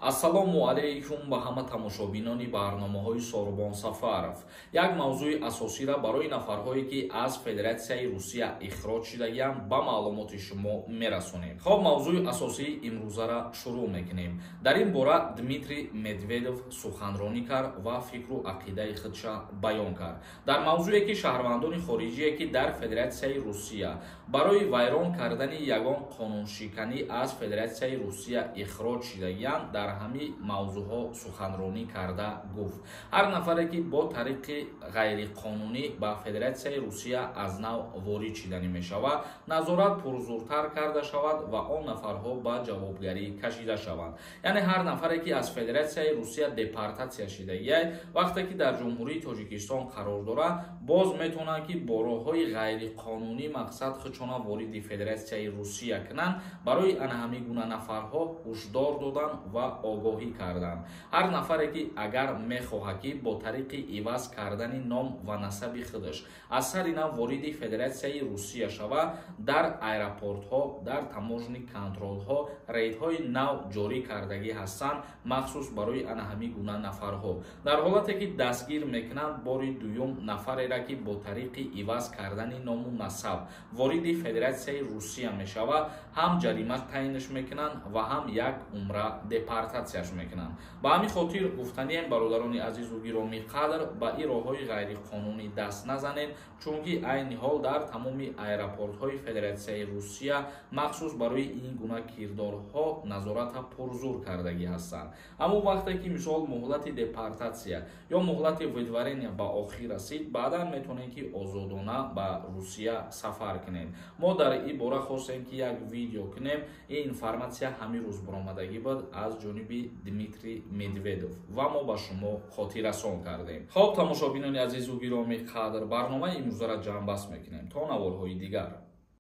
Ассалому алейкум ба ҳама тамошобинони барномаҳои Сорубон Сафаров. Як мавзӯи асосиро барои нафарҳое ки аз Федератсияи Русия ихроҷ шудагиянд ба маълумоти шумо мерасонем. Хоб, мавзӯи асосии имрӯзаро шурӯъ мекунем. Дар ин бора Дмитрий Медведев суханронӣ кард ва фикру ақидаи худша баён кард. Дар мавзӯе ки шаҳрвандони хориҷие ки дар Федератсияи Русия барои вайрон кардани ягон қонуншиканӣ аз Федератсияи Русия ихроҷ шудагиянд, дар ҳамин мавзӯъҳо суханронӣ карда гуфт: ҳар нафаре ки бо тариқи ғайриқонунӣ ба Федератсияи Русия аз нав ворид шуданӣ мешавад, назорат пурзуртар карда шавад ва он нафарҳо ба ҷавобгарӣ кашида шаванд. Яъне ҳар нафаре ки аз Федератсияи Русия депортатсия шудагияд, вақте ки дар Ҷумҳурии Тоҷикистон қарор дорад, боз метавонад ки бо роҳҳои ғайриқонунӣ мақсад худшона вориди Федератсияи Русия кунанд. Барои ана ҳамин гуна нафарҳо ҳушдор додан ва огоҳӣ карданд. Ҳар нафаре ки агар мехоҳад ки бо тариқи иваз кардани ном ва насаби худаш аз сари нав вориди Федератсияи Русия шавад, дар аэропортҳо, дар таможни контролҳо рейдҳои нав ҷорӣ кардагӣ ҳастанд, махсус барои ана ҳамин гуна нафарҳо. Дар ҳолате ки дастгир мекунанд бори дуюм нафареро ки бо тариқи иваз кардани ному насаб вориди Федератсияи Русия мешавад, ҳам ҷарима таъинаш мекунанд ва ҳам як умра депортатсияш мекунанд. Ба ҳамин хотир гуфтанием, бародарони азизу гироми қадр, ба ин роҳҳои ғайриқонунӣ даст назанед, чунки айни ҳол дар тамоми аэропортҳои Федератсияи Русия махсус барои ин гуна кирдорҳо назората пурзур кардагӣ ҳастанд. Аммо вақте ки мисол муҳлати депортатсия ё муҳлати видварения ба охир расид, баъдан метавонед ки озодона ба Русия сафар кунед. Мо дар ин бора хостем ки як видео кунем. Ин информатсия ҳамин рӯз баромадагӣ буд аз ҷониби Дмитрий Медведев ва мо ба шумо хотиррасон кардем. Хоб, тамошобинони азизу гироми қадр, барномаи имрӯзаро ҷамъбаст мекунем то наворҳои дигар.